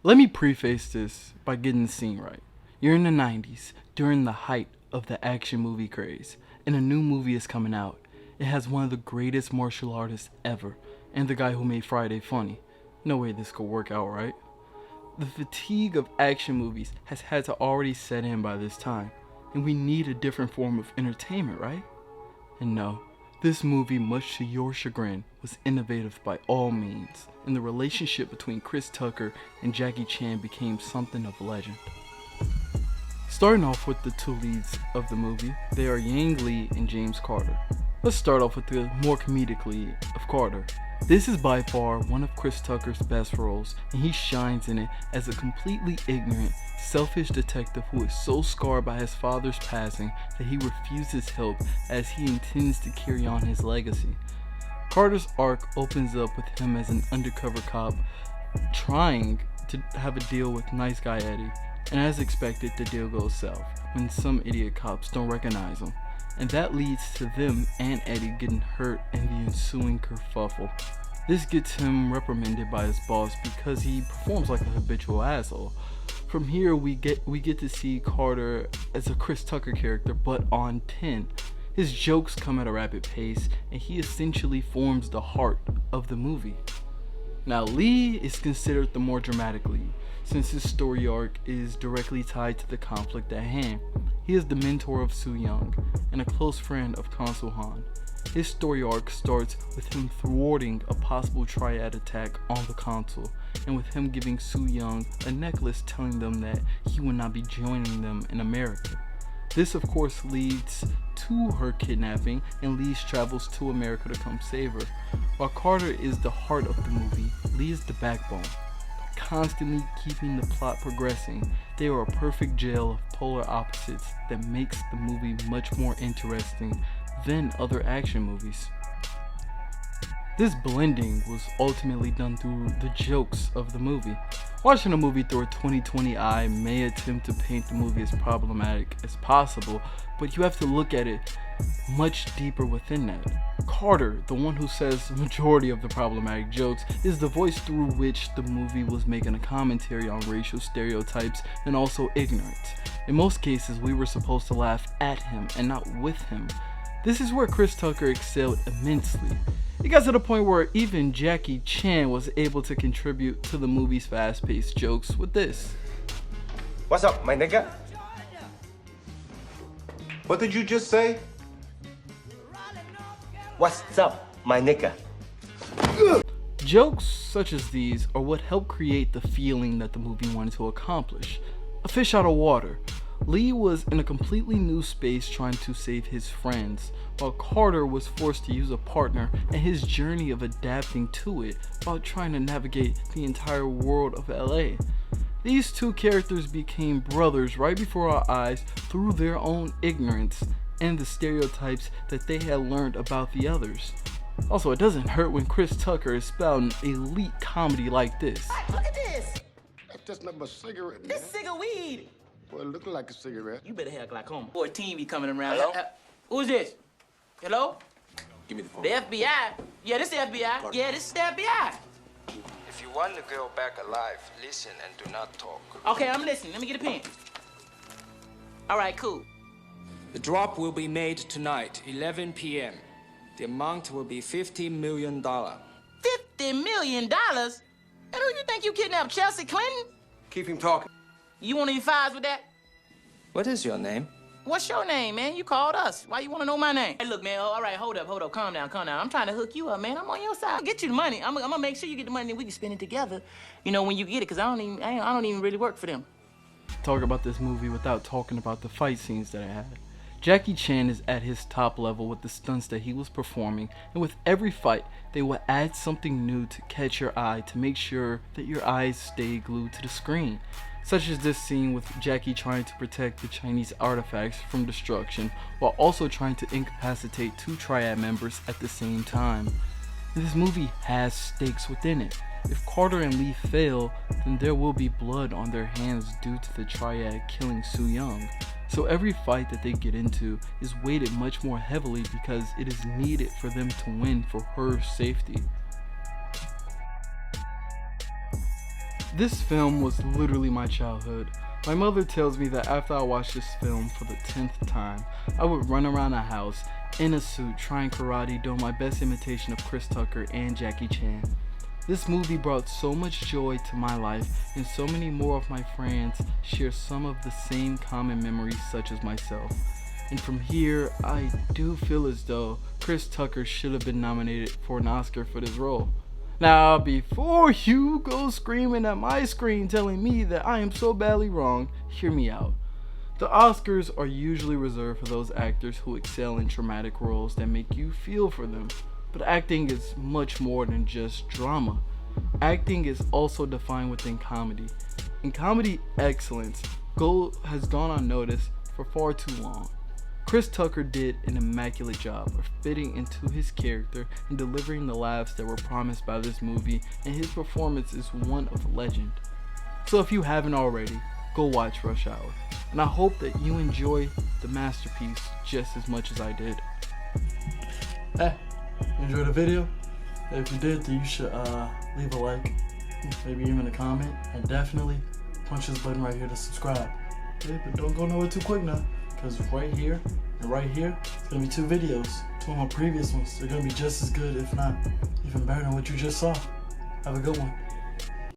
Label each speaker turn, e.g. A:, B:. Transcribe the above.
A: Let me preface this by getting the scene right. You're in the 90s, during the height of the action movie craze, and a new movie is coming out. It has one of the greatest martial artists ever, and the guy who made Friday funny. No way this could work out, right? The fatigue of action movies has had to already set in by this time, and we need a different form of entertainment, right? And no, this movie, much to your chagrin, was innovative by all means, and the relationship between Chris Tucker and Jackie Chan became something of legend. Starting off with the two leads of the movie, they are Yang Lee and James Carter. Let's start off with the more comedic lead of Carter. This is by far one of Chris Tucker's best roles, and he shines in it as a completely ignorant, selfish detective who is so scarred by his father's passing that he refuses help as he intends to carry on his legacy. Carter's arc opens up with him as an undercover cop trying to have a deal with nice guy Eddie, and as expected, the deal goes south when some idiot cops don't recognize him, and that leads to them and Eddie getting hurt in the ensuing kerfuffle. This gets him reprimanded by his boss because he performs like a habitual asshole. From here, we get to see Carter as a Chris Tucker character, but on 10. His jokes come at a rapid pace, and he essentially forms the heart of the movie. Now, Lee is considered the more dramatic lead, since his story arc is directly tied to the conflict at hand. He is the mentor of Soo Young, and a close friend of Consul Han. His story arc starts with him thwarting a possible triad attack on the Consul, and with him giving Soo Young a necklace telling them that he would not be joining them in America. This of course leads to her kidnapping, and Lee travels to America to come save her. While Carter is the heart of the movie, Lee is the backbone, constantly keeping the plot progressing. They are a perfect gel of polar opposites that makes the movie much more interesting than other action movies. This blending was ultimately done through the jokes of the movie. Watching a movie through a 2020 eye may attempt to paint the movie as problematic as possible, but you have to look at it much deeper within that. Carter, the one who says the majority of the problematic jokes, is the voice through which the movie was making a commentary on racial stereotypes and also ignorance. In most cases, we were supposed to laugh at him and not with him. This is where Chris Tucker excelled immensely. It got to the point where even Jackie Chan was able to contribute to the movie's fast-paced jokes with this.
B: What's up, my nigga? What did you just say? What's up, my nigga?
A: Jokes such as these are what help create the feeling that the movie wanted to accomplish. A fish out of water. Lee was in a completely new space trying to save his friends, while Carter was forced to use a partner and his journey of adapting to it while trying to navigate the entire world of LA. These two characters became brothers right before our eyes through their own ignorance and the stereotypes that they had learned about the others. Also, it doesn't hurt when Chris Tucker is spouting elite comedy like this.
C: Hey, look at this!
D: That's just not a cigarette, man.
C: This cigarette weed!
D: Well, it looking like a cigarette.
C: You better have glaucoma. 14 be coming around.
B: Hello?
C: Who's this? Hello?
B: Give me the phone.
C: The FBI? Yeah, this the FBI. Yeah, this is the FBI.
E: If you want the girl back alive, listen and do not talk.
C: Okay, I'm listening. Let me get a pen. All right, cool.
F: The drop will be made tonight, 11 p.m. The amount will be $50 million.
C: $50 million? And who you think you kidnapped, Chelsea Clinton?
B: Keep him talking.
C: You want any files with that?
F: What is your name?
C: What's your name, man? You called us. Why you want to know my name? Hey, look, man. All right, hold up. Calm down. I'm trying to hook you up, man. I'm on your side. I'll get you the money. I'm gonna make sure you get the money and we can spend it together. You know, when you get it, because I don't even really work for them.
A: Talk about this movie without talking about the fight scenes that it had. Jackie Chan is at his top level with the stunts that he was performing, and with every fight, they will add something new to catch your eye to make sure that your eyes stay glued to the screen. Such as this scene with Jackie trying to protect the Chinese artifacts from destruction while also trying to incapacitate two triad members at the same time. This movie has stakes within it. If Carter and Lee fail, then there will be blood on their hands due to the triad killing Soo Young. So every fight that they get into is weighted much more heavily because it is needed for them to win for her safety. This film was literally my childhood. My mother tells me that after I watched this film for the 10th time, I would run around the house in a suit trying karate, doing my best imitation of Chris Tucker and Jackie Chan. This movie brought so much joy to my life, and so many more of my friends share some of the same common memories such as myself. And from here, I do feel as though Chris Tucker should have been nominated for an Oscar for this role. Now, before you go screaming at my screen telling me that I am so badly wrong, hear me out. The Oscars are usually reserved for those actors who excel in traumatic roles that make you feel for them. But acting is much more than just drama. Acting is also defined within comedy. In comedy excellence, has gone unnoticed for far too long. Chris Tucker did an immaculate job of fitting into his character and delivering the laughs that were promised by this movie, and his performance is one of legend. So if you haven't already, go watch Rush Hour, and I hope that you enjoy the masterpiece just as much as I did. Hey, you enjoyed the video? If you did, then you should leave a like, maybe even a comment, and definitely punch this button right here to subscribe. Okay, but don't go nowhere too quick now, because right here and right here, it's going to be 2 videos. 2 of my previous ones. They're going to be just as good, if not even better than what you just saw. Have a good one.